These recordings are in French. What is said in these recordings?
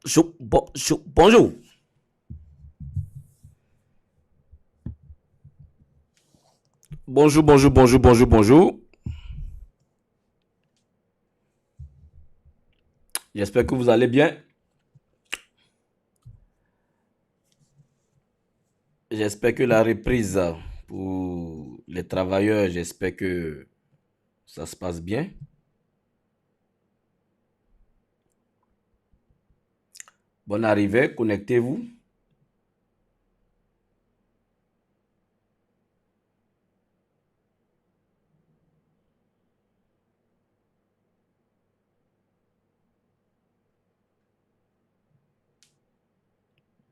Bonjour. Bonjour. J'espère que vous allez bien. J'espère que la reprise pour les travailleurs, j'espère que ça se passe bien. Bonne arrivée, connectez-vous.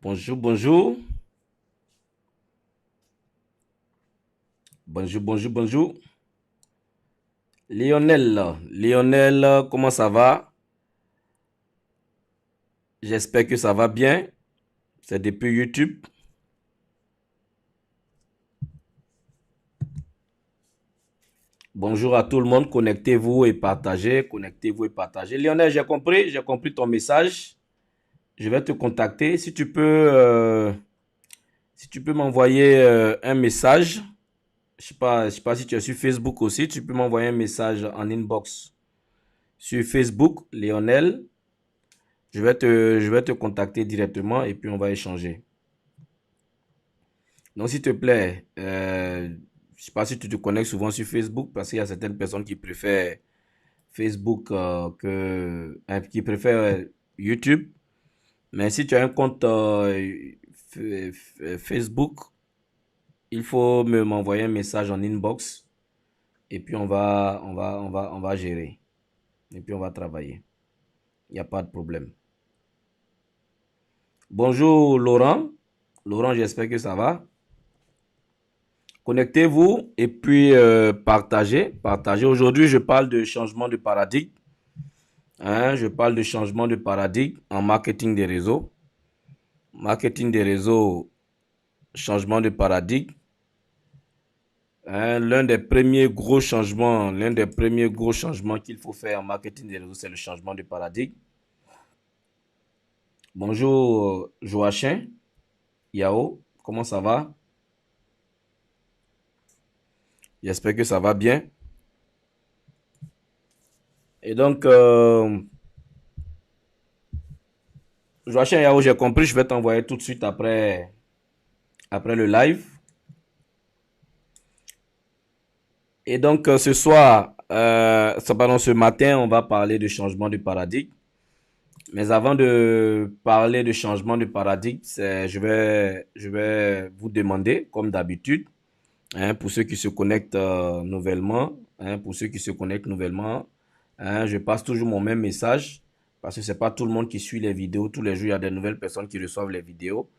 Bonjour. Bonjour. Lionel, comment ça va? J'espère que ça va bien. C'est depuis YouTube. Bonjour à tout le monde, connectez-vous et partagez. Lionel, j'ai compris ton message. Je vais te contacter. Si tu peux m'envoyer un message, je sais pas si tu es sur Facebook aussi, tu peux m'envoyer un message en inbox sur Facebook, Lionel. Je vais te contacter directement et puis on va échanger. Donc, s'il te plaît, je sais pas si tu te connectes souvent sur Facebook parce qu'il y a certaines personnes qui préfèrent Facebook qui préfèrent YouTube. Mais si tu as un compte Facebook, il faut m'envoyer un message en inbox et puis on va gérer. Et puis on va travailler. Il n'y a pas de problème. Bonjour Laurent. Laurent, j'espère que ça va. Connectez-vous et puis partagez. Aujourd'hui, je parle de changement de paradigme. Hein, je parle de changement de paradigme en marketing des réseaux. Marketing des réseaux, changement de paradigme. Hein, l'un des premiers gros changements qu'il faut faire en marketing des réseaux, c'est le changement de paradigme. Bonjour Joachim, Yao, comment ça va? J'espère que ça va bien. Et donc, Joachim Yao, j'ai compris, je vais t'envoyer tout de suite après le live. Et donc, ce matin, on va parler de changement de paradigme. Mais avant de parler de changement de paradigme, je vais vous demander, comme d'habitude, hein, pour ceux qui se connectent nouvellement, hein, je passe toujours mon même message parce que c'est pas tout le monde qui suit les vidéos. Tous les jours, il y a des nouvelles personnes qui reçoivent les vidéos.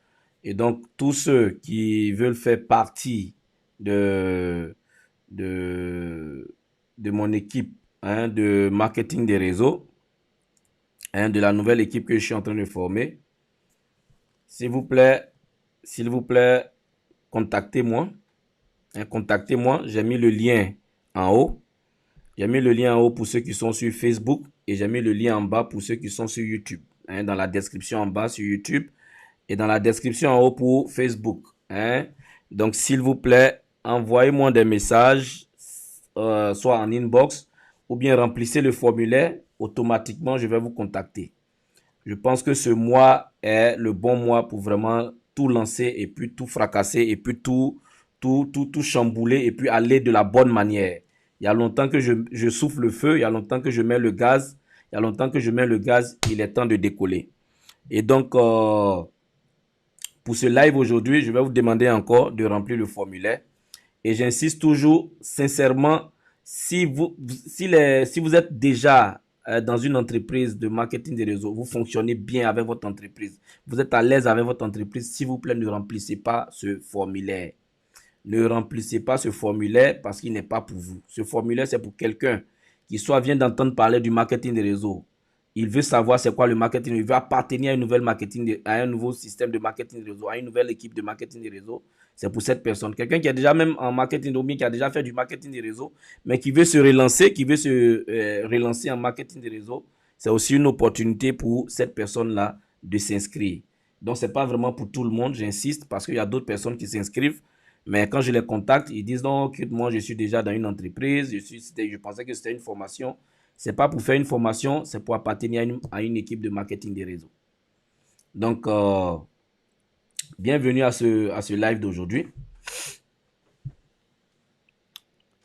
Et donc, tous ceux qui veulent faire partie de, de, de mon équipe, hein, de marketing des réseaux, hein, de la nouvelle équipe que je suis en train de former, s'il vous plaît, s'il vous plaît, contactez-moi. Hein, contactez-moi. J'ai mis le lien en haut. J'ai mis le lien en haut pour ceux qui sont sur Facebook et j'ai mis le lien en bas pour ceux qui sont sur YouTube. Hein, dans la description en bas sur YouTube et dans la description en haut pour Facebook. Hein. Donc, s'il vous plaît, envoyez-moi des messages, soit en inbox ou bien remplissez le formulaire. Automatiquement, je vais vous contacter. Je pense que ce mois est le bon mois pour vraiment tout lancer et puis tout fracasser et puis tout chambouler et puis aller de la bonne manière. Il y a longtemps que je souffle le feu, il y a longtemps que je mets le gaz, il y a longtemps que je mets le gaz, il est temps de décoller. Et donc, pour ce live aujourd'hui, je vais vous demander encore de remplir le formulaire. Et j'insiste toujours, sincèrement, si vous êtes déjà dans une entreprise de marketing des réseaux, vous fonctionnez bien avec votre entreprise, vous êtes à l'aise avec votre entreprise, s'il vous plaît, ne remplissez pas ce formulaire. Ne remplissez pas ce formulaire parce qu'il n'est pas pour vous. Ce formulaire, c'est pour quelqu'un qui soit vient d'entendre parler du marketing des réseaux. Il veut savoir c'est quoi le marketing. Il veut appartenir à une nouvelle à un nouveau système de marketing des réseaux, à une nouvelle équipe de marketing des réseaux. C'est pour cette personne. Quelqu'un qui a déjà même en marketing ou bien qui a déjà fait du marketing des réseaux, mais qui veut se relancer, qui veut se relancer en marketing des réseaux. C'est aussi une opportunité pour cette personne-là de s'inscrire. Donc, ce n'est pas vraiment pour tout le monde, j'insiste, parce qu'il y a d'autres personnes qui s'inscrivent. Mais quand je les contacte, ils disent non, moi je suis déjà dans une entreprise, je pensais que c'était une formation. Ce n'est pas pour faire une formation, c'est pour appartenir à une équipe de marketing des réseaux. Donc, bienvenue à ce live d'aujourd'hui.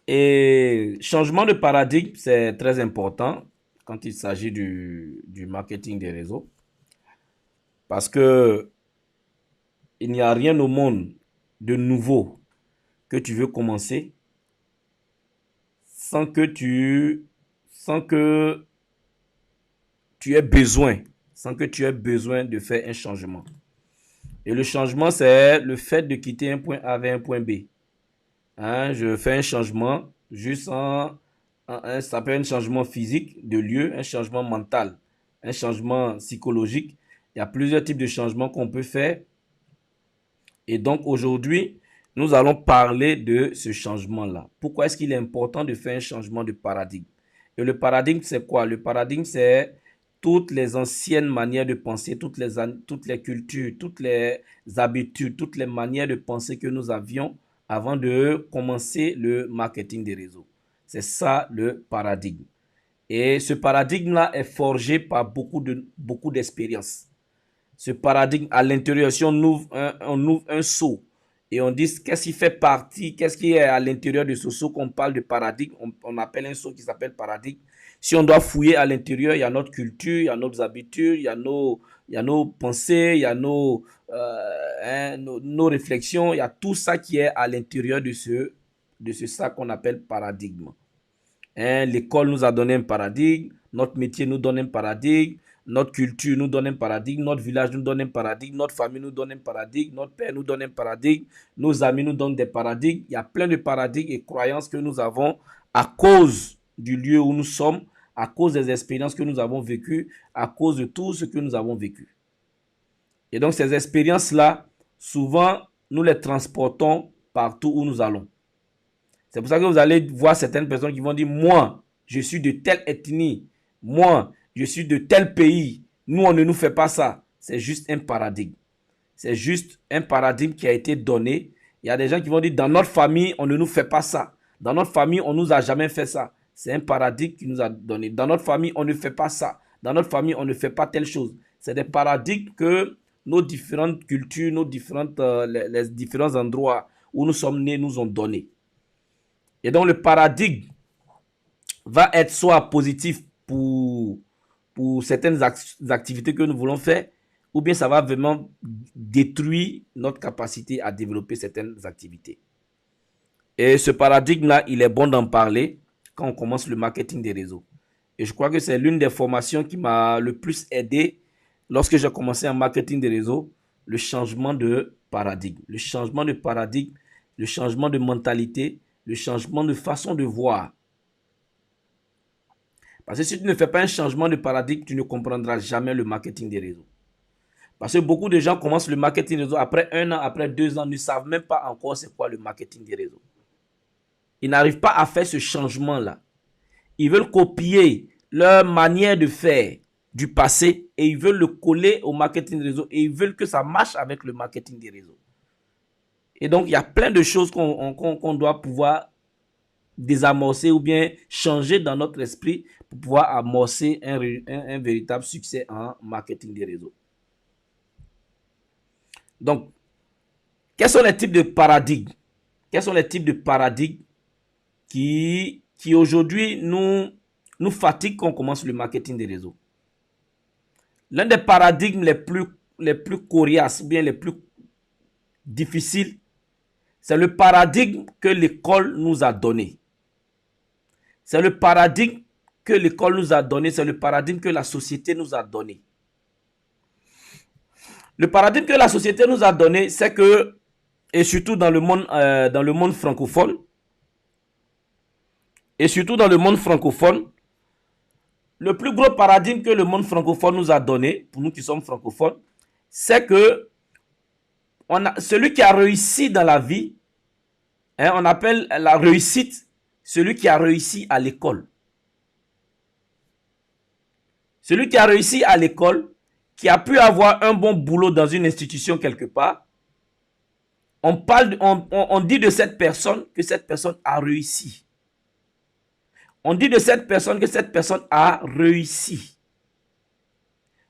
Et changement de paradigme, c'est très important quand il s'agit du marketing des réseaux. Parce que il n'y a rien au monde de nouveau que tu veux commencer sans que tu aies besoin, de faire un changement. Et le changement, c'est le fait de quitter un point A vers un point B. Hein, je fais un changement, juste ça peut être un changement physique de lieu, un changement mental, un changement psychologique. Il y a plusieurs types de changements qu'on peut faire. Et donc aujourd'hui, nous allons parler de ce changement-là. Pourquoi est-ce qu'il est important de faire un changement de paradigme? Et le paradigme, c'est quoi? Le paradigme, c'est toutes les anciennes manières de penser, toutes les cultures, toutes les habitudes, toutes les manières de penser que nous avions avant de commencer le marketing des réseaux. C'est ça le paradigme. Et ce paradigme-là est forgé par beaucoup d'expériences. Ce paradigme à l'intérieur, si on ouvre un seau et on dit qu'est-ce qui fait partie, qu'est-ce qui est à l'intérieur de ce seau qu'on parle de paradigme, on appelle un seau qui s'appelle paradigme. Si on doit fouiller à l'intérieur, il y a notre culture, il y a nos habitudes, il y a nos pensées, il y a nos réflexions, il y a tout ça qui est à l'intérieur de ce sac qu'on appelle paradigme. L'école nous a donné un paradigme, notre métier nous donne un paradigme, notre culture nous donne un paradigme, notre village nous donne un paradigme, notre famille nous donne un paradigme, notre père nous donne un paradigme, nos amis nous donnent des paradigmes. Il y a plein de paradigmes et croyances que nous avons à cause du lieu où nous sommes, à cause des expériences que nous avons vécues, à cause de tout ce que nous avons vécu. Et donc ces expériences-là, souvent, nous les transportons partout où nous allons. C'est pour ça que vous allez voir certaines personnes qui vont dire, moi, je suis de telle ethnie, moi, je suis de tel pays, nous, on ne nous fait pas ça. C'est juste un paradigme. C'est juste un paradigme qui a été donné. Il y a des gens qui vont dire, dans notre famille, on ne nous fait pas ça. Dans notre famille, on ne nous a jamais fait ça. C'est un paradigme qui nous a donné. Dans notre famille, on ne fait pas ça. Dans notre famille, on ne fait pas telle chose. C'est des paradigmes que nos différentes cultures, les différents endroits où nous sommes nés nous ont donné. Et donc, le paradigme va être soit positif pour certaines activités que nous voulons faire, ou bien ça va vraiment détruire notre capacité à développer certaines activités. Et ce paradigme-là, il est bon d'en parler quand on commence le marketing des réseaux. Et je crois que c'est l'une des formations qui m'a le plus aidé lorsque j'ai commencé en marketing des réseaux, le changement de paradigme. Le changement de paradigme, le changement de mentalité, le changement de façon de voir. Parce que si tu ne fais pas un changement de paradigme, tu ne comprendras jamais le marketing des réseaux. Parce que beaucoup de gens commencent le marketing des réseaux après 1 an, après 2 ans, ne savent même pas encore c'est quoi le marketing des réseaux. Ils n'arrivent pas à faire ce changement-là. Ils veulent copier leur manière de faire du passé et ils veulent le coller au marketing des réseaux et ils veulent que ça marche avec le marketing des réseaux. Et donc, il y a plein de choses qu'on doit pouvoir désamorcer ou bien changer dans notre esprit pour pouvoir amorcer un véritable succès en marketing des réseaux. Donc, quels sont les types de paradigmes? Quels sont les types de paradigmes qui aujourd'hui nous fatiguent quand on commence le marketing des réseaux? L'un des paradigmes les plus coriaces ou bien les plus difficiles, c'est le paradigme que l'école nous a donné. C'est le paradigme que l'école nous a donné, c'est le paradigme que la société nous a donné. Le paradigme que la société nous a donné, c'est que, et surtout dans le monde francophone, le plus gros paradigme que le monde francophone nous a donné, pour nous qui sommes francophones, c'est que celui qui a réussi dans la vie, on appelle la réussite celui qui a réussi à l'école. Celui qui a réussi à l'école, qui a pu avoir un bon boulot dans une institution quelque part, on dit de cette personne que cette personne a réussi. On dit de cette personne que cette personne a réussi.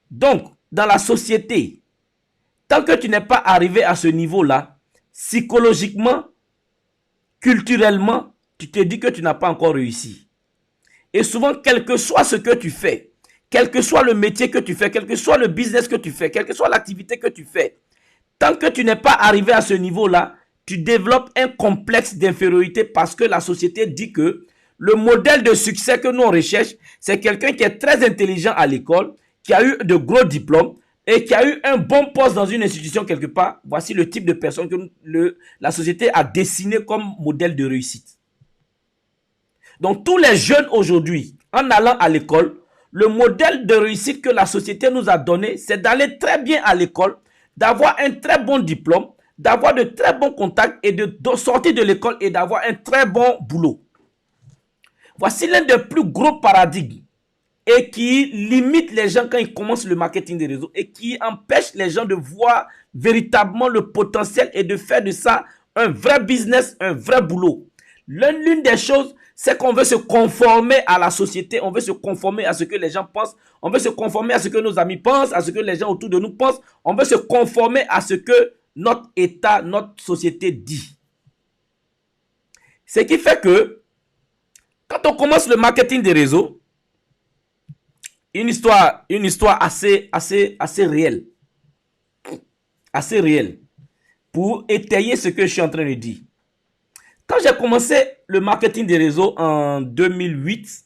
Donc, dans la société, tant que tu n'es pas arrivé à ce niveau-là, psychologiquement, culturellement, tu te dis que tu n'as pas encore réussi. Et souvent, quel que soit ce que tu fais, quel que soit le métier que tu fais, quel que soit le business que tu fais, quelle que soit l'activité que tu fais, tant que tu n'es pas arrivé à ce niveau-là, tu développes un complexe d'infériorité parce que la société dit que le modèle de succès que nous on recherche, c'est quelqu'un qui est très intelligent à l'école, qui a eu de gros diplômes et qui a eu un bon poste dans une institution quelque part. Voici le type de personne que la société a dessiné comme modèle de réussite. Donc tous les jeunes aujourd'hui, en allant à l'école, le modèle de réussite que la société nous a donné, c'est d'aller très bien à l'école, d'avoir un très bon diplôme, d'avoir de très bons contacts et de sortir de l'école et d'avoir un très bon boulot. Voici l'un des plus gros paradigmes et qui limite les gens quand ils commencent le marketing des réseaux et qui empêche les gens de voir véritablement le potentiel et de faire de ça un vrai business, un vrai boulot. L'une des choses, c'est qu'on veut se conformer à la société, on veut se conformer à ce que les gens pensent, on veut se conformer à ce que nos amis pensent, à ce que les gens autour de nous pensent, on veut se conformer à ce que notre État, notre société dit. Ce qui fait que, quand on commence le marketing des réseaux, une histoire assez réelle, pour étayer ce que je suis en train de dire. Quand j'ai commencé le marketing des réseaux en 2008,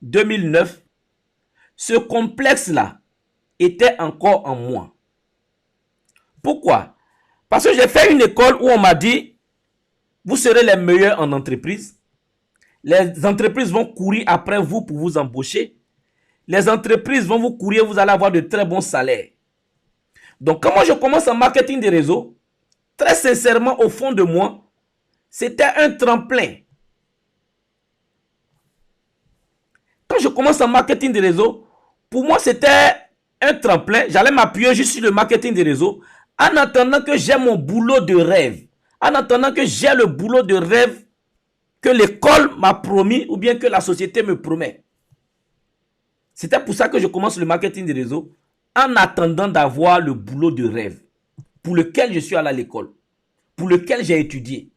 2009, ce complexe-là était encore en moi. Pourquoi? Parce que j'ai fait une école où on m'a dit, vous serez les meilleurs en entreprise. Les entreprises vont courir après vous pour vous embaucher. Les entreprises vont vous courir, vous allez avoir de très bons salaires. Donc, quand moi je commence en marketing des réseaux, très sincèrement, au fond de moi, c'était un tremplin. Quand je commence en marketing des réseaux, pour moi, c'était un tremplin. J'allais m'appuyer juste sur le marketing des réseaux en attendant que j'ai mon boulot de rêve. En attendant que j'ai le boulot de rêve que l'école m'a promis ou bien que la société me promet. C'était pour ça que je commence le marketing des réseaux en attendant d'avoir le boulot de rêve pour lequel je suis allé à l'école, pour lequel j'ai étudié,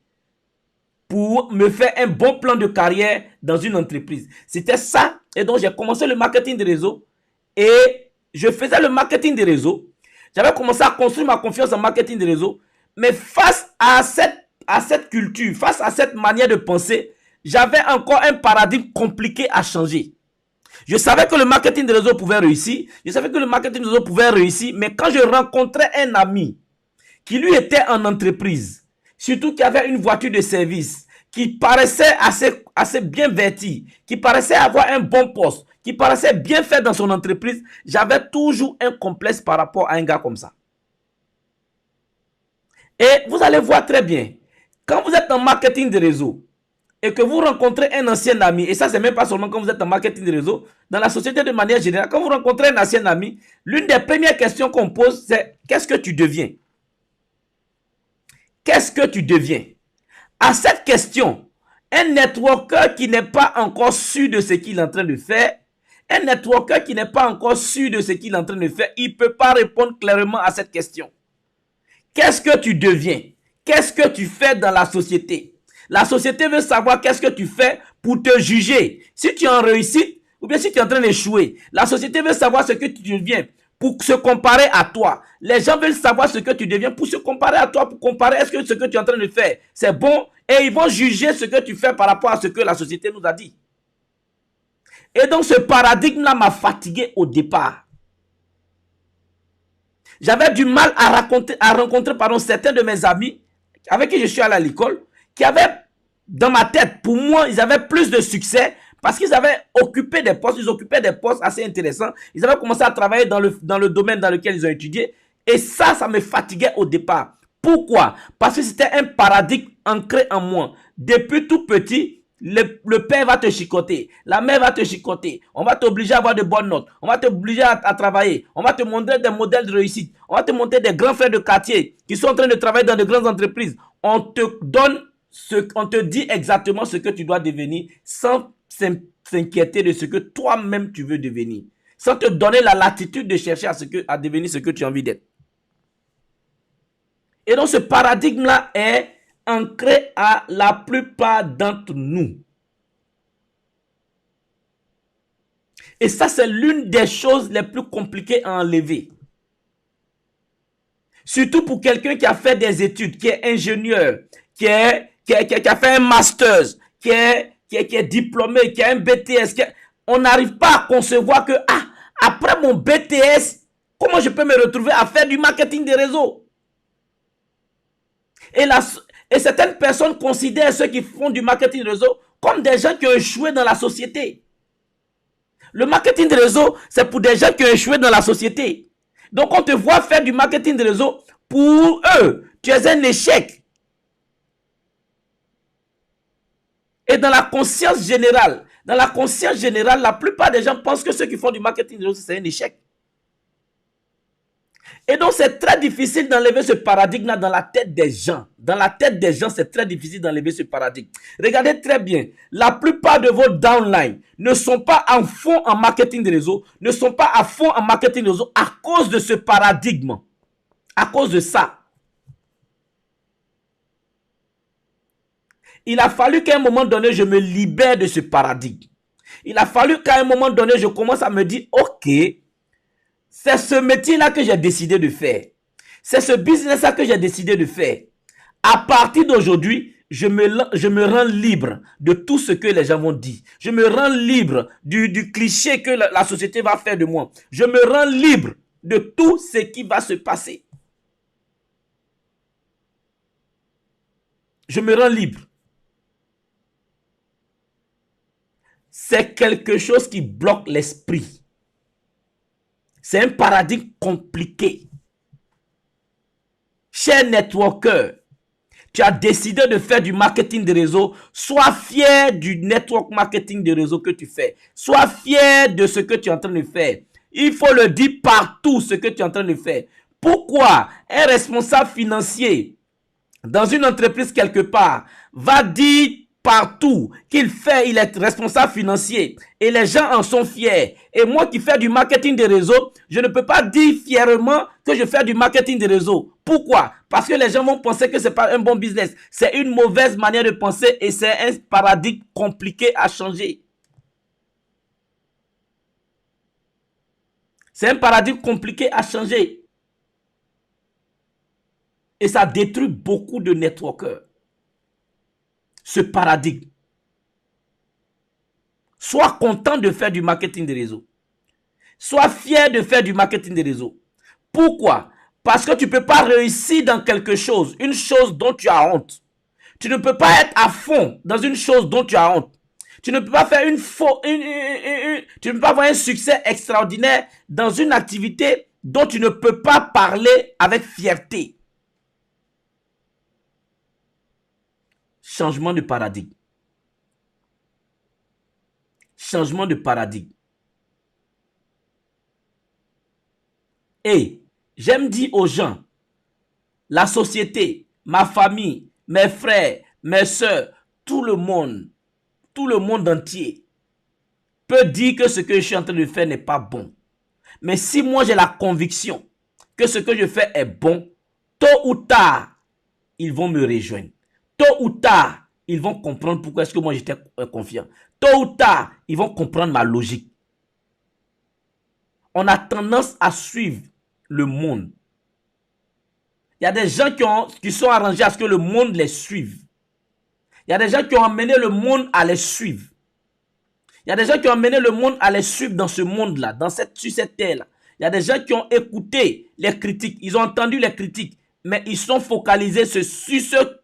pour me faire un bon plan de carrière dans une entreprise. C'était ça. Et donc, j'ai commencé le marketing des réseaux et je faisais le marketing des réseaux. J'avais commencé à construire ma confiance en marketing des réseaux. Mais face à cette culture, face à cette manière de penser, j'avais encore un paradigme compliqué à changer. Je savais que le marketing des réseaux pouvait réussir. Je savais que le marketing des réseaux pouvait réussir. Mais quand je rencontrais un ami qui lui était en entreprise, surtout qui avait une voiture de service, qui paraissait assez bien vêti, qui paraissait avoir un bon poste, qui paraissait bien fait dans son entreprise, j'avais toujours un complexe par rapport à un gars comme ça. Et vous allez voir très bien, quand vous êtes en marketing de réseau et que vous rencontrez un ancien ami, et ça c'est même pas seulement quand vous êtes en marketing de réseau, dans la société de manière générale, quand vous rencontrez un ancien ami, l'une des premières questions qu'on pose c'est qu'est-ce que tu deviens? Qu'est-ce que tu deviens? À cette question, un networker qui n'est pas encore sûr de ce qu'il est en train de faire, un networker qui n'est pas encore sûr de ce qu'il est en train de faire, il ne peut pas répondre clairement à cette question. Qu'est-ce que tu deviens? Qu'est-ce que tu fais dans la société? La société veut savoir qu'est-ce que tu fais pour te juger. Si tu es en réussite ou bien si tu es en train d'échouer. La société veut savoir ce que tu deviens pour se comparer à toi. Les gens veulent savoir ce que tu deviens pour se comparer à toi, pour comparer est-ce que ce que tu es en train de faire, c'est bon, et ils vont juger ce que tu fais par rapport à ce que la société nous a dit. Et donc ce paradigme-là m'a fatigué au départ. J'avais du mal à rencontrer certains de mes amis avec qui je suis allé à l'école, qui avaient dans ma tête, pour moi, ils avaient plus de succès parce qu'ils avaient occupé des postes, ils occupaient des postes assez intéressants. Ils avaient commencé à travailler dans le domaine dans lequel ils ont étudié. Et ça me fatiguait au départ. Pourquoi? Parce que c'était un paradigme ancré en moi. Depuis tout petit, le père va te chicoter, la mère va te chicoter, on va t'obliger à avoir de bonnes notes, on va t'obliger à travailler, on va te montrer des modèles de réussite, on va te montrer des grands frères de quartier qui sont en train de travailler dans de grandes entreprises. On te donne, on te dit exactement ce que tu dois devenir sans s'inquiéter de ce que toi-même tu veux devenir, sans te donner la latitude de chercher à devenir ce que tu as envie d'être. Et donc ce paradigme-là est ancré à la plupart d'entre nous. Et ça, c'est l'une des choses les plus compliquées à enlever. Surtout pour quelqu'un qui a fait des études, qui est ingénieur, qui a fait un master, qui est diplômé, qui a un BTS. On n'arrive pas à concevoir que, après mon BTS, comment je peux me retrouver à faire du marketing des réseaux? Et certaines personnes considèrent ceux qui font du marketing de réseau comme des gens qui ont échoué dans la société. Le marketing de réseau, c'est pour des gens qui ont échoué dans la société. Donc, on te voit faire du marketing de réseau, pour eux, tu es un échec. Et dans la conscience générale, la plupart des gens pensent que ceux qui font du marketing de réseau, c'est un échec. Et donc, c'est très difficile d'enlever ce paradigme-là dans la tête des gens. Dans la tête des gens, c'est très difficile d'enlever ce paradigme. Regardez très bien. La plupart de vos downlines ne sont pas en fond en marketing de réseau, ne sont pas à fond en marketing de réseau à cause de ce paradigme. À cause de ça. Il a fallu qu'à un moment donné, je me libère de ce paradigme. Il a fallu qu'à un moment donné, je commence à me dire, ok, c'est ce métier-là que j'ai décidé de faire. C'est ce business-là que j'ai décidé de faire. À partir d'aujourd'hui, je me rends libre de tout ce que les gens vont dire. Je me rends libre du cliché que la société va faire de moi. Je me rends libre de tout ce qui va se passer. Je me rends libre. C'est quelque chose qui bloque l'esprit. C'est un paradigme compliqué. Cher networker, tu as décidé de faire du marketing de réseau. Sois fier du network marketing de réseau que tu fais. Sois fier de ce que tu es en train de faire. Il faut le dire partout ce que tu es en train de faire. Pourquoi un responsable financier dans une entreprise quelque part va dire partout qu'il est responsable financier et les gens en sont fiers. Et moi qui fais du marketing de réseau, je ne peux pas dire fièrement que je fais du marketing de réseau. Pourquoi? Parce que les gens vont penser que c'est pas un bon business. C'est une mauvaise manière de penser et c'est un paradigme compliqué à changer. C'est un paradigme compliqué à changer. Et ça détruit beaucoup de networkers. Ce paradigme. Sois content de faire du marketing de réseau. Sois fier de faire du marketing de réseau. Pourquoi? Parce que tu ne peux pas réussir dans quelque chose, une chose dont tu as honte. Tu ne peux pas être à fond dans une chose dont tu as honte. Tu ne peux pas faire tu ne peux pas avoir un succès extraordinaire dans une activité dont tu ne peux pas parler avec fierté. Changement de paradigme. Changement de paradigme. Et j'aime dire aux gens, la société, ma famille, mes frères, mes soeurs, tout le monde entier peut dire que ce que je suis en train de faire n'est pas bon. Mais si moi j'ai la conviction que ce que je fais est bon, tôt ou tard, ils vont me rejoindre. Tôt ou tard, ils vont comprendre pourquoi est-ce que moi j'étais confiant. Tôt ou tard, ils vont comprendre ma logique. On a tendance à suivre le monde. Il y a des gens qui sont arrangés à ce que le monde les suive. Il y a des gens qui ont amené le monde à les suivre. Il y a des gens qui ont amené le monde à les suivre dans ce monde-là, sur cette terre-là. Il y a des gens qui ont écouté les critiques, ils ont entendu les critiques, mais ils sont focalisés sur ce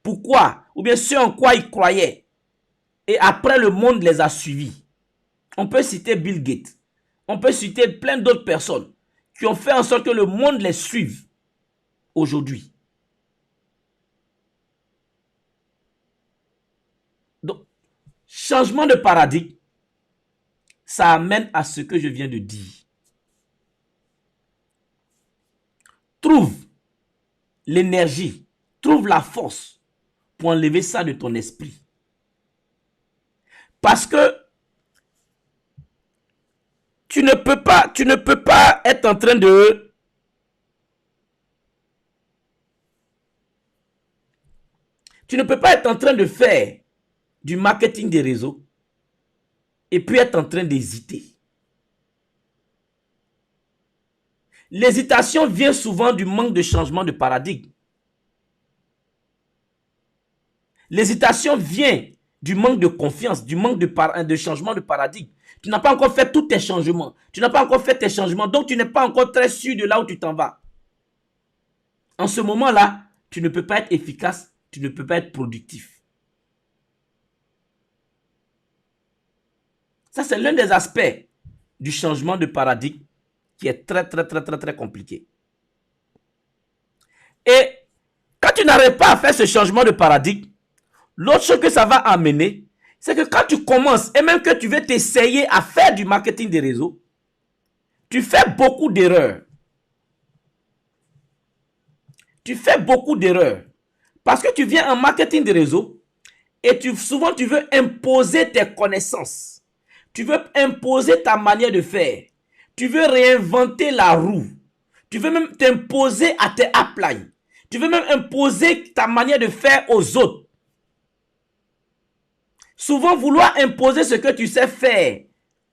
pourquoi, ou bien ce en quoi ils croyaient. Et après, le monde les a suivis. On peut citer Bill Gates. On peut citer plein d'autres personnes qui ont fait en sorte que le monde les suive aujourd'hui. Donc, Changement de paradigme, ça amène à ce que je viens de dire. Trouve l'énergie, trouve la force pour enlever ça de ton esprit. Parce que tu ne peux pas être en train de... Tu ne peux pas être en train de faire du marketing des réseaux et puis être en train d'hésiter. L'hésitation vient souvent du manque de changement de paradigme. L'hésitation vient du manque de confiance, du manque de changement de paradigme. Tu n'as pas encore fait tous tes changements. Tu n'as pas encore fait tes changements, donc tu n'es pas encore très sûr de là où tu t'en vas. En ce moment-là, tu ne peux pas être efficace, tu ne peux pas être productif. Ça, c'est l'un des aspects du changement de paradigme qui est très compliqué. Et quand tu n'arrives pas à faire ce changement de paradigme, l'autre chose que ça va amener, c'est que quand tu commences, et même que tu veux t'essayer à faire du marketing des réseaux, tu fais beaucoup d'erreurs. Tu fais beaucoup d'erreurs. Parce que tu viens en marketing des réseaux et souvent tu veux imposer tes connaissances. Tu veux imposer ta manière de faire. Tu veux réinventer la roue. Tu veux même t'imposer à tes uplines. Tu veux même imposer ta manière de faire aux autres. Souvent, vouloir imposer ce que tu sais faire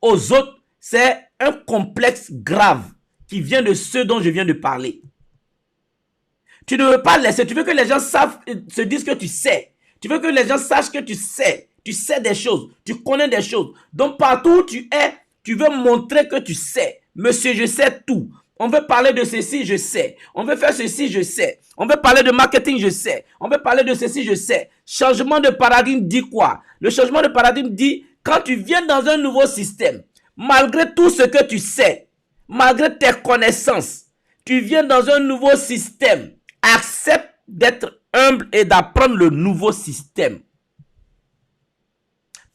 aux autres, c'est un complexe grave qui vient de ce dont je viens de parler. Tu ne veux pas laisser, tu veux que les gens se disent que tu sais. Tu veux que les gens sachent que tu sais des choses, tu connais des choses. Donc partout où tu es, tu veux montrer que tu sais. Monsieur, je sais tout. On veut parler de ceci, je sais. On veut faire ceci, je sais. On veut parler de marketing, je sais. On veut parler de ceci, je sais. Changement de paradigme dit quoi? Le changement de paradigme dit, quand tu viens dans un nouveau système, malgré tout ce que tu sais, malgré tes connaissances, tu viens dans un nouveau système. Accepte d'être humble et d'apprendre le nouveau système.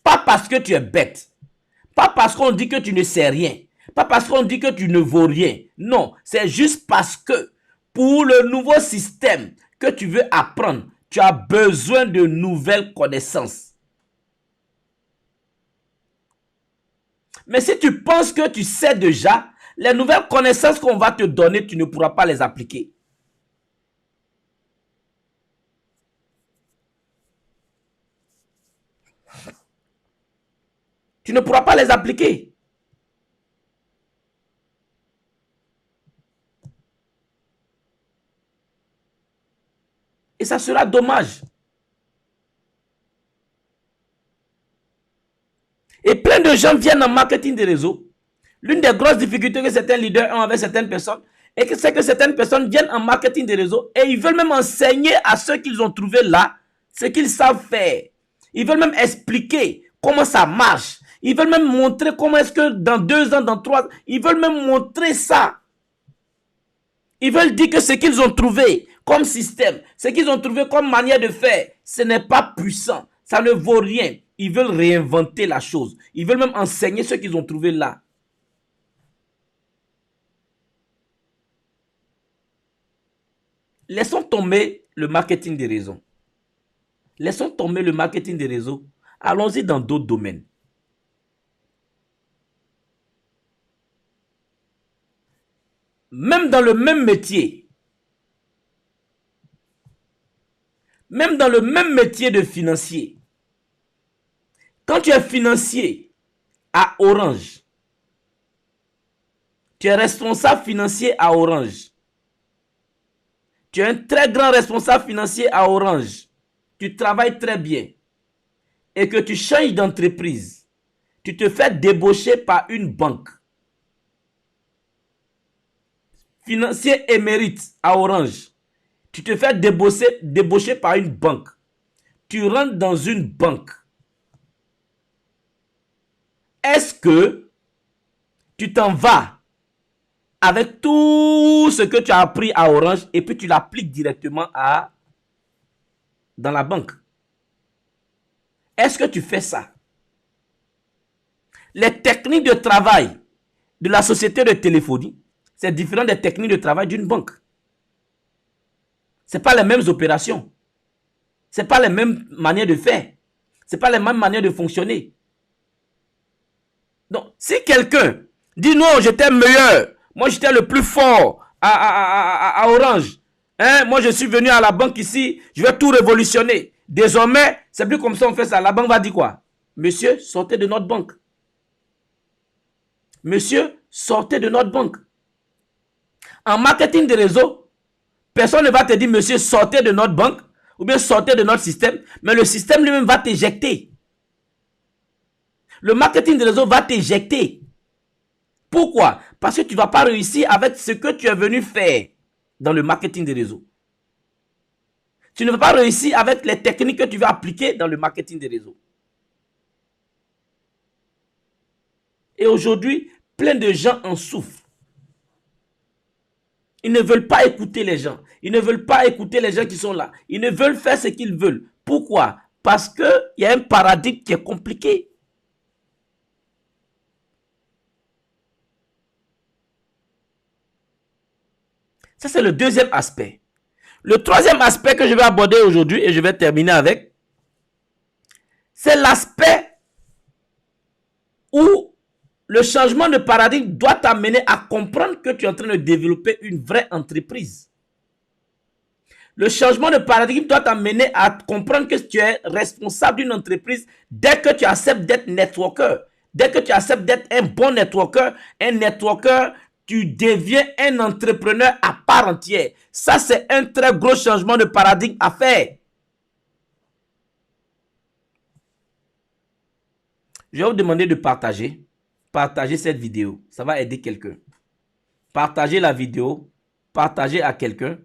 Pas parce que tu es bête. Pas parce qu'on dit que tu ne sais rien. Pas parce qu'on dit que tu ne vaux rien. Non, c'est juste parce que pour le nouveau système que tu veux apprendre, tu as besoin de nouvelles connaissances. Mais si tu penses que tu sais déjà, les nouvelles connaissances qu'on va te donner, tu ne pourras pas les appliquer. Tu ne pourras pas les appliquer. Et ça sera dommage. Et plein de gens viennent en marketing des réseaux. L'une des grosses difficultés que certains leaders ont avec certaines personnes, c'est que certaines personnes viennent en marketing des réseaux et ils veulent même enseigner à ceux qu'ils ont trouvés là ce qu'ils savent faire. Ils veulent même expliquer comment ça marche. Ils veulent même montrer comment est-ce que dans 2 ans, dans 3 ans, ils veulent même montrer ça. Ils veulent dire que ce qu'ils ont trouvé comme système, ce qu'ils ont trouvé comme manière de faire, ce n'est pas puissant. Ça ne vaut rien. Ils veulent réinventer la chose. Ils veulent même enseigner ce qu'ils ont trouvé là. Laissons tomber le marketing des réseaux. Laissons tomber le marketing des réseaux. Allons-y dans d'autres domaines. Même dans le même métier, de financier, quand tu es financier à Orange, tu es responsable financier à Orange, tu es un très grand responsable financier à Orange, tu travailles très bien et que tu changes d'entreprise, tu te fais débaucher par une banque. Financier émérite à Orange, tu te fais débaucher par une banque. Tu rentres dans une banque. Est-ce que tu t'en vas avec tout ce que tu as appris à Orange et puis tu l'appliques directement dans la banque? Est-ce que tu fais ça? les techniques de travail de la société de téléphonie, c'est différent des techniques de travail d'une banque. Ce n'est pas les mêmes opérations. Ce n'est pas les mêmes manières de faire. Ce n'est pas les mêmes manières de fonctionner. Donc, si quelqu'un dit non, j'étais meilleur, moi j'étais le plus fort à Orange, hein, moi je suis venu à la banque ici, je vais tout révolutionner. Désormais, c'est plus comme ça on fait ça. La banque va dire quoi? Monsieur, sortez de notre banque. Monsieur, sortez de notre banque. En marketing de réseau, personne ne va te dire, monsieur, sortez de notre banque ou bien sortez de notre système, mais le système lui-même va t'éjecter. Le marketing de réseau va t'éjecter. Pourquoi? Parce que tu ne vas pas réussir avec ce que tu es venu faire dans le marketing de réseau. Tu ne vas pas réussir avec les techniques que tu vas appliquer dans le marketing de réseau. Et aujourd'hui, plein de gens en souffrent. Ils ne veulent pas écouter les gens. Ils ne veulent pas écouter les gens qui sont là. Ils ne veulent faire ce qu'ils veulent. Pourquoi? Parce qu'il y a un paradigme qui est compliqué. Ça, c'est le deuxième aspect. Le troisième aspect que je vais aborder aujourd'hui, et je vais terminer avec, c'est l'aspect où le changement de paradigme doit t'amener à comprendre que tu es en train de développer une vraie entreprise. Le changement de paradigme doit t'amener à comprendre que tu es responsable d'une entreprise dès que tu acceptes d'être networker. Dès que tu acceptes d'être un bon networker, tu deviens un entrepreneur à part entière. Ça, c'est un très gros changement de paradigme à faire. Je vais vous demander de partager. Partagez cette vidéo. Ça va aider quelqu'un. Partagez la vidéo. Partagez à quelqu'un.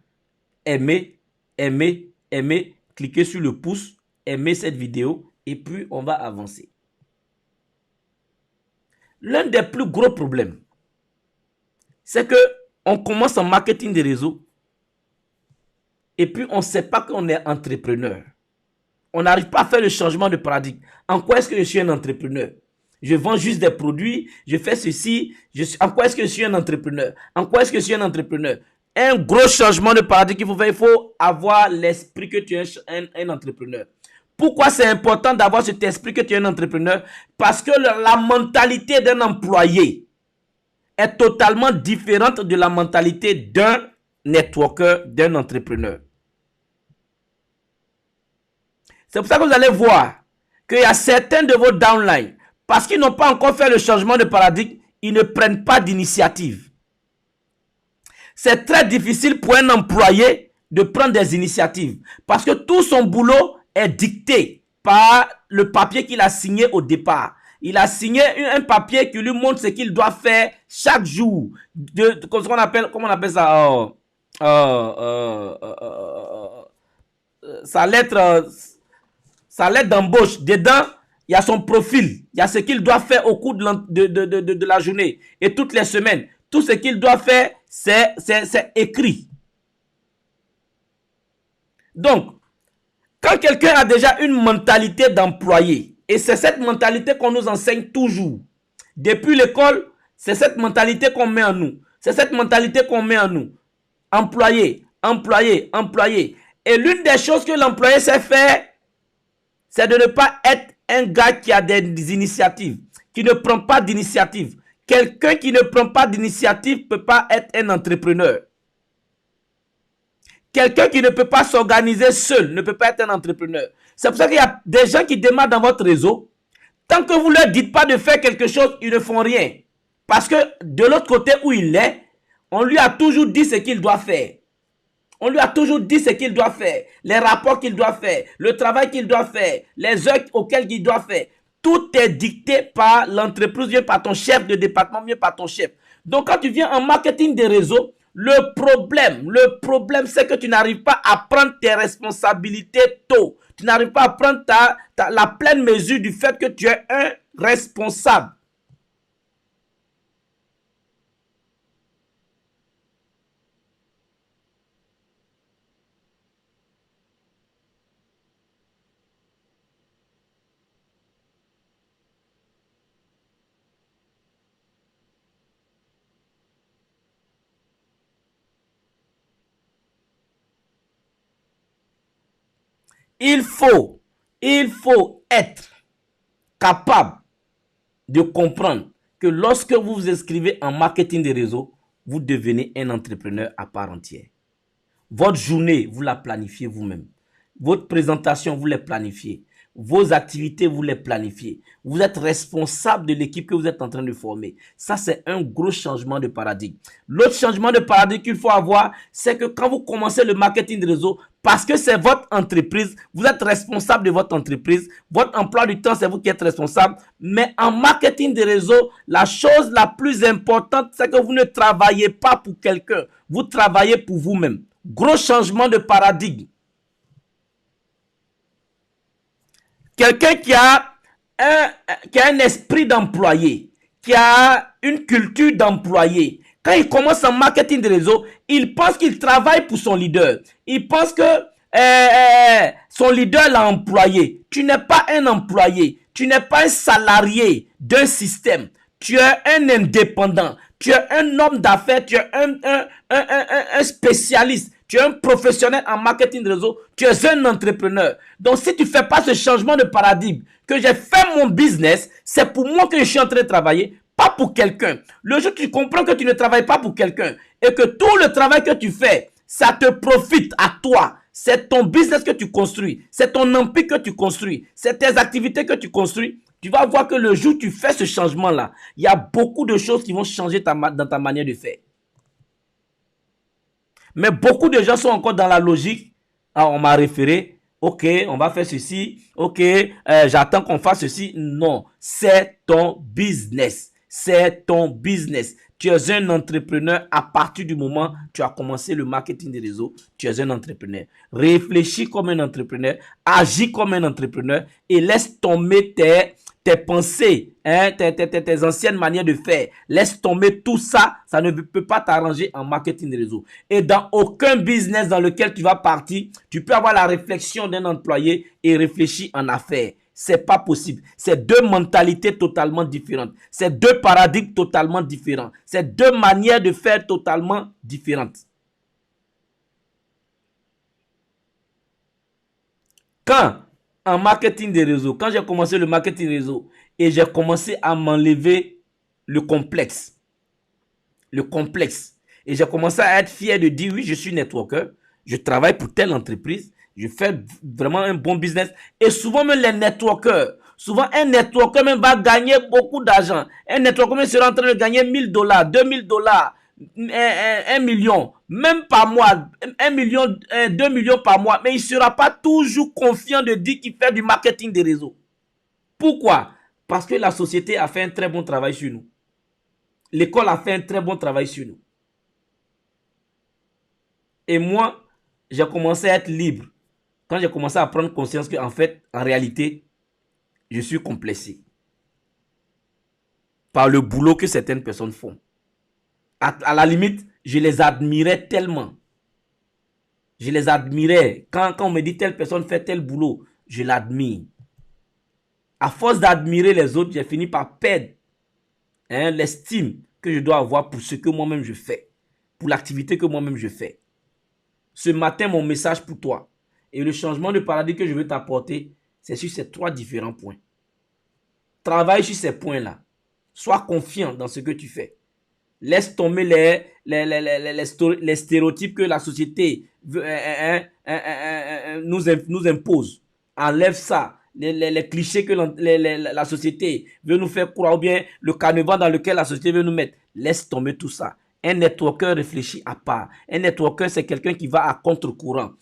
Aimez, aimez, aimez. Cliquez sur le pouce. Aimez cette vidéo. Et puis, on va avancer. L'un des plus gros problèmes, c'est que on commence en marketing des réseaux. Et puis, on ne sait pas qu'on est entrepreneur. On n'arrive pas à faire le changement de paradigme. En quoi est-ce que je suis un entrepreneur? Je vends juste des produits, je fais ceci. En quoi est-ce que je suis un entrepreneur? En quoi est-ce que je suis un entrepreneur? Un gros changement de paradigme qu'il faut faire, il faut avoir l'esprit que tu es un entrepreneur. Pourquoi c'est important d'avoir cet esprit que tu es un entrepreneur? Parce que la mentalité d'un employé est totalement différente de la mentalité d'un networker, d'un entrepreneur. C'est pour ça que vous allez voir qu'il y a certains de vos downlines, parce qu'ils n'ont pas encore fait le changement de paradigme, ils ne prennent pas d'initiative. C'est très difficile pour un employé de prendre des initiatives, parce que tout son boulot est dicté par le papier qu'il a signé au départ. Il a signé un papier qui lui montre ce qu'il doit faire chaque jour. Comment on appelle ça? Sa lettre d'embauche. Dedans, il y a son profil. Il y a ce qu'il doit faire au cours de la journée. Et toutes les semaines. Tout ce qu'il doit faire, c'est écrit. Donc, quand quelqu'un a déjà une mentalité d'employé, et c'est cette mentalité qu'on nous enseigne toujours, depuis l'école, c'est cette mentalité qu'on met en nous. C'est cette mentalité qu'on met en nous. Employé, employé, employé. Et l'une des choses que l'employé sait faire, c'est de ne pas être un gars qui a des initiatives, qui ne prend pas d'initiative. Quelqu'un qui ne prend pas d'initiative ne peut pas être un entrepreneur. Quelqu'un qui ne peut pas s'organiser seul ne peut pas être un entrepreneur. C'est pour ça qu'il y a des gens qui démarrent dans votre réseau. Tant que vous ne leur dites pas de faire quelque chose, ils ne font rien. Parce que de l'autre côté où il est, on lui a toujours dit ce qu'il doit faire. On lui a toujours dit ce qu'il doit faire, les rapports qu'il doit faire, le travail qu'il doit faire, les heures auxquelles il doit faire. Tout est dicté par l'entreprise, bien par ton chef de département, bien par ton chef. Donc quand tu viens en marketing des réseaux, le problème c'est que tu n'arrives pas à prendre tes responsabilités tôt. Tu n'arrives pas à prendre la pleine mesure du fait que tu es un responsable. il faut être capable de comprendre que lorsque vous vous inscrivez en marketing des réseaux, vous devenez un entrepreneur à part entière. Votre journée, vous la planifiez vous-même. Votre présentation, vous les planifiez. Vos activités, vous les planifiez. Vous êtes responsable de l'équipe que vous êtes en train de former. Ça, c'est un gros changement de paradigme. L'autre changement de paradigme qu'il faut avoir, c'est que quand vous commencez le marketing de réseau, parce que c'est votre entreprise, vous êtes responsable de votre entreprise. Votre emploi du temps, c'est vous qui êtes responsable. Mais en marketing de réseau, la chose la plus importante, c'est que vous ne travaillez pas pour quelqu'un. Vous travaillez pour vous-même. Gros changement de paradigme. Quelqu'un qui a un esprit d'employé, qui a une culture d'employé, quand il commence en marketing de réseau, il pense qu'il travaille pour son leader. Il pense que son leader l'a employé. Tu n'es pas un employé. Tu n'es pas un salarié d'un système. Tu es un indépendant. Tu es un homme d'affaires. Tu es un spécialiste. Tu es un professionnel en marketing de réseau. Tu es un entrepreneur. Donc, si tu ne fais pas ce changement de paradigme, que j'ai fait mon business, c'est pour moi que je suis en train de travailler, pas pour quelqu'un. Le jour où tu comprends que tu ne travailles pas pour quelqu'un et que tout le travail que tu fais, ça te profite à toi. C'est ton business que tu construis. C'est ton empire que tu construis. C'est tes activités que tu construis. Tu vas voir que le jour où tu fais ce changement-là, il y a beaucoup de choses qui vont changer dans ta manière de faire. Mais beaucoup de gens sont encore dans la logique. Ah, on m'a référé. Ok, on va faire ceci. Ok, j'attends qu'on fasse ceci. Non, c'est ton business. C'est ton business. Tu es un entrepreneur à partir du moment où tu as commencé le marketing des réseaux. Tu es un entrepreneur. Réfléchis comme un entrepreneur. Agis comme un entrepreneur. Et laisse tomber tes pensées, hein, tes anciennes manières de faire. Laisse tomber tout ça. Ça ne peut pas t'arranger en marketing des réseaux. Et dans aucun business dans lequel tu vas partir, tu peux avoir la réflexion d'un employé et réfléchir en affaires. C'est pas possible. C'est deux mentalités totalement différentes. C'est deux paradigmes totalement différents. C'est deux manières de faire totalement différentes. Quand, en marketing des réseaux, quand j'ai commencé le marketing des réseaux et j'ai commencé à m'enlever le complexe, et j'ai commencé à être fier de dire oui, je suis networker, je travaille pour telle entreprise, je fais vraiment un bon business. Et souvent même les networkers, un networker même va gagner beaucoup d'argent. Un networker même sera en train de gagner $1000, $2000, 1 million, même par mois, 1 million, 2 millions par mois. Mais il ne sera pas toujours confiant de dire qu'il fait du marketing des réseaux. Pourquoi? Parce que la société a fait un très bon travail sur nous. L'école a fait un très bon travail sur nous. Et moi, j'ai commencé à être libre. Quand j'ai commencé à prendre conscience qu'en fait, en réalité, je suis complexé par le boulot que certaines personnes font. À la limite, je les admirais tellement. Je les admirais. Quand on me dit telle personne fait tel boulot, je l'admire. À force d'admirer les autres, j'ai fini par perdre l'estime que je dois avoir pour ce que moi-même je fais. Pour l'activité que moi-même je fais. Ce matin, mon message pour toi. Et le changement de paradigme que je veux t'apporter, c'est sur ces 3 différents points. Travaille sur ces points-là. Sois confiant dans ce que tu fais. Laisse tomber les stéréotypes que la société nous impose. Enlève ça. Les clichés que la société veut nous faire croire, ou bien le carnaval dans lequel la société veut nous mettre. Laisse tomber tout ça. Un networker réfléchit à part. Un networker, c'est quelqu'un qui va à contre-courant.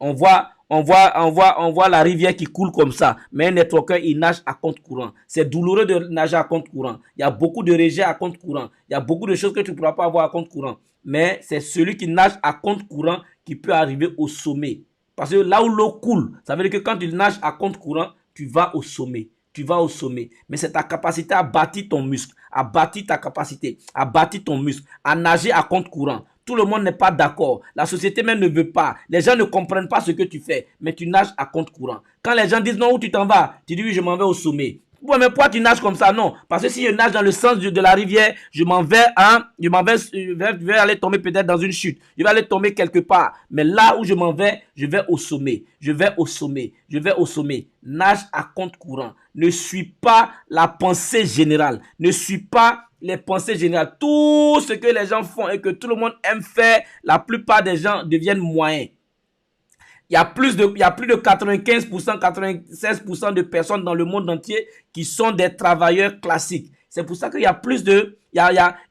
On voit la rivière qui coule comme ça. Mais un networker, il nage à contre-courant. C'est douloureux de nager à contre-courant. Il y a beaucoup de rejets à contre-courant. Il y a beaucoup de choses que tu ne pourras pas avoir à contre-courant. Mais c'est celui qui nage à contre-courant qui peut arriver au sommet. Parce que là où l'eau coule, ça veut dire que quand tu nages à contre-courant, tu vas au sommet. Tu vas au sommet. Mais c'est ta capacité à bâtir ton muscle, à bâtir ta capacité, à bâtir ton muscle, à nager à contre-courant. Tout le monde n'est pas d'accord. La société même ne veut pas. Les gens ne comprennent pas ce que tu fais. Mais tu nages à contre-courant. Quand les gens disent non, où tu t'en vas? Tu dis oui, je m'en vais au sommet. Ouais, mais pourquoi tu nages comme ça? Non, parce que si je nage dans le sens de la rivière, je vais aller tomber peut-être dans une chute. Je vais aller tomber quelque part. Mais là où je vais au sommet. Je vais au sommet. Je vais au sommet. Nage à compte courant. Ne suis pas la pensée générale. Ne suis pas les pensées générales. Tout ce que les gens font et que tout le monde aime faire, la plupart des gens deviennent moyens. Il y a plus de 95%, 96% de personnes dans le monde entier qui sont des travailleurs classiques. C'est pour ça qu'il y a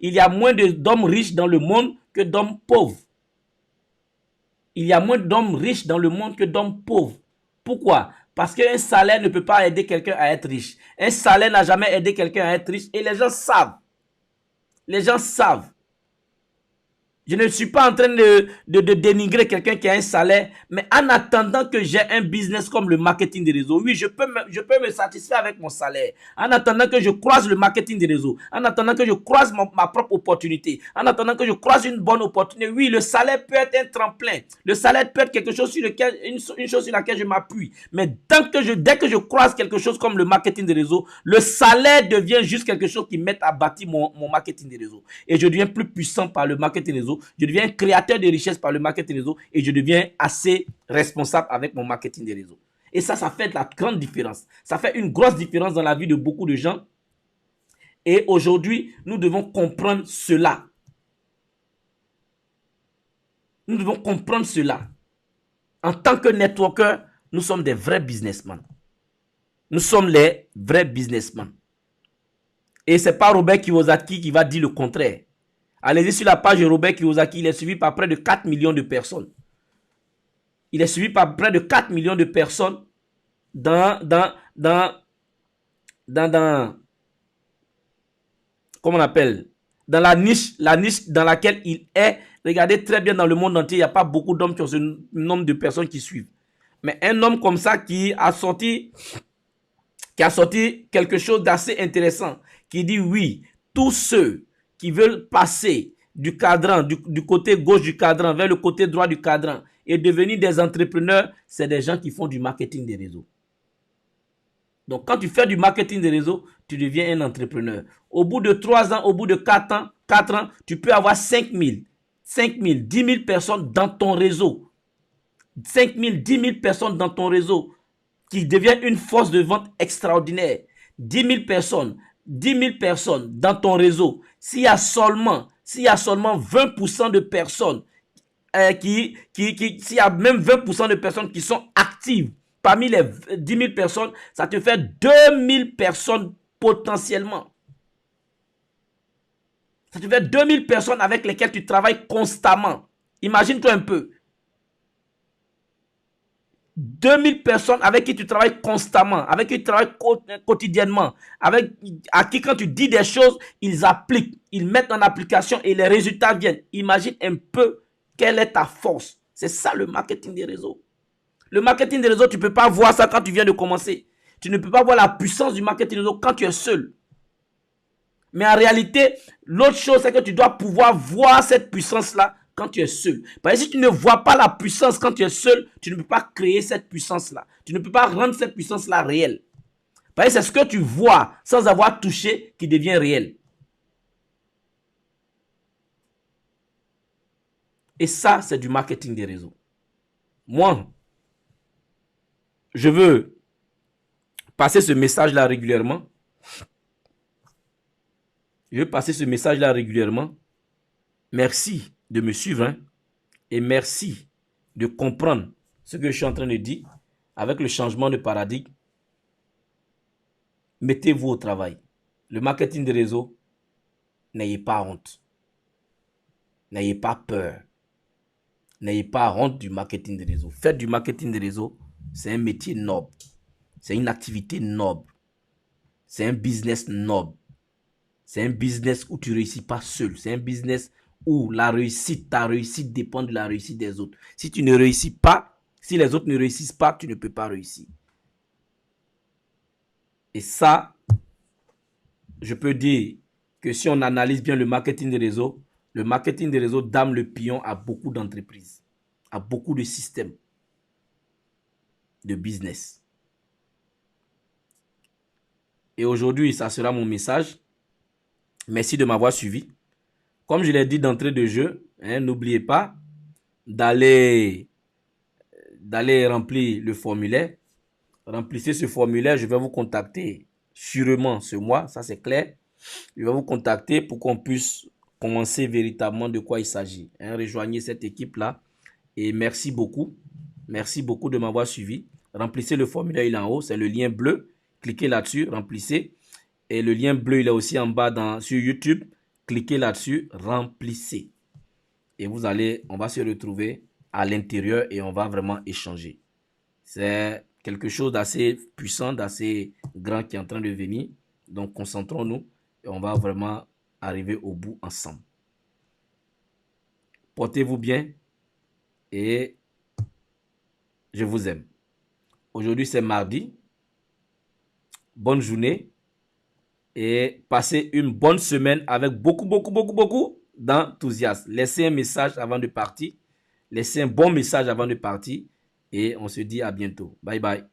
il y a moins d'hommes riches dans le monde que d'hommes pauvres. Il y a moins d'hommes riches dans le monde que d'hommes pauvres. Pourquoi? Parce qu'un salaire ne peut pas aider quelqu'un à être riche. Un salaire n'a jamais aidé quelqu'un à être riche et les gens savent. Les gens savent. Je ne suis pas en train de dénigrer quelqu'un qui a un salaire, mais en attendant que j'ai un business comme le marketing des réseaux, oui, je peux me satisfaire avec mon salaire. En attendant que je croise le marketing des réseaux, en attendant que je croise ma propre opportunité, en attendant que je croise une bonne opportunité, oui, le salaire peut être un tremplin. Le salaire peut être quelque chose sur lequel, une chose sur laquelle je m'appuie. Mais dès que je croise quelque chose comme le marketing des réseaux, le salaire devient juste quelque chose qui m'aide à bâtir mon marketing des réseaux. Et je deviens plus puissant par le marketing des réseaux. Je deviens créateur de richesse par le marketing des réseaux et je deviens assez responsable avec mon marketing des réseaux. Et ça fait de la grande différence. Ça fait une grosse différence dans la vie de beaucoup de gens. Et aujourd'hui, nous devons comprendre cela. Nous devons comprendre cela. En tant que networker, nous sommes des vrais businessmen. Nous sommes les vrais businessmen. Et ce n'est pas Robert Kiyosaki qui va dire le contraire. Allez-y sur la page de Robert Kiyosaki, il est suivi par près de 4 millions de personnes. Il est suivi par près de 4 millions de personnes comment on appelle, dans la niche dans laquelle il est. Regardez très bien dans le monde entier, il n'y a pas beaucoup d'hommes qui ont ce nombre de personnes qui suivent. Mais un homme comme ça qui a sorti quelque chose d'assez intéressant, qui dit oui, tous ceux qui veulent passer du cadran, du côté gauche du cadran vers le côté droit du cadran et devenir des entrepreneurs, c'est des gens qui font du marketing des réseaux. Donc, quand tu fais du marketing des réseaux, tu deviens un entrepreneur. Au bout de 3 ans, au bout de 4 ans, tu peux avoir 5 000, 10 000 personnes dans ton réseau. 5 000, 10 000 personnes dans ton réseau qui deviennent une force de vente extraordinaire. 10 000 personnes dans ton réseau. S'il y a seulement 20% de personnes s'il y a même 20% de personnes qui sont actives parmi les 10 000 personnes, ça te fait 2 000 personnes potentiellement. Ça te fait 2 000 personnes avec lesquelles tu travailles constamment. Imagine-toi un peu. 2 000 personnes avec qui tu travailles constamment, avec qui tu travailles quotidiennement, à qui quand tu dis des choses, ils appliquent, ils mettent en application et les résultats viennent. Imagine un peu quelle est ta force. C'est ça le marketing des réseaux. Le marketing des réseaux, tu ne peux pas voir ça quand tu viens de commencer. Tu ne peux pas voir la puissance du marketing des réseaux quand tu es seul. Mais en réalité, l'autre chose, c'est que tu dois pouvoir voir cette puissance-là quand tu es seul. Parce que si tu ne vois pas la puissance quand tu es seul, tu ne peux pas créer cette puissance-là. Tu ne peux pas rendre cette puissance-là réelle. Parce que c'est ce que tu vois sans avoir touché qui devient réel. Et ça, c'est du marketing des réseaux. Moi, je veux passer ce message-là régulièrement. Merci de me suivre, hein, et merci de comprendre ce que je suis en train de dire avec le changement de paradigme. Mettez-vous au travail. Le marketing des réseaux, n'ayez pas honte. N'ayez pas peur. N'ayez pas honte du marketing des réseaux. Faites du marketing des réseaux, c'est un métier noble. C'est une activité noble. C'est un business noble. C'est un business où tu ne réussis pas seul. C'est un business où ta réussite dépend de la réussite des autres. Si tu ne réussis pas, si les autres ne réussissent pas, tu ne peux pas réussir. Et ça, je peux dire que si on analyse bien le marketing des réseaux dame le pion à beaucoup d'entreprises, à beaucoup de systèmes de business. Et aujourd'hui, ça sera mon message. Merci de m'avoir suivi. Comme je l'ai dit d'entrée de jeu, hein, n'oubliez pas d'aller remplir le formulaire. Remplissez ce formulaire, je vais vous contacter sûrement ce mois, ça c'est clair. Je vais vous contacter pour qu'on puisse commencer véritablement de quoi il s'agit. Hein, rejoignez cette équipe-là et merci beaucoup. Merci beaucoup de m'avoir suivi. Remplissez le formulaire, il est en haut, c'est le lien bleu. Cliquez là-dessus, remplissez. Et le lien bleu, il est aussi en bas sur YouTube. Cliquez là-dessus, remplissez. Et on va se retrouver à l'intérieur et on va vraiment échanger. C'est quelque chose d'assez puissant, d'assez grand qui est en train de venir. Donc, concentrons-nous et on va vraiment arriver au bout ensemble. Portez-vous bien et je vous aime. Aujourd'hui, c'est mardi. Bonne journée et passez une bonne semaine avec beaucoup d'enthousiasme. Laissez un message avant de partir. Laissez un bon message avant de partir et on se dit à bientôt. Bye bye.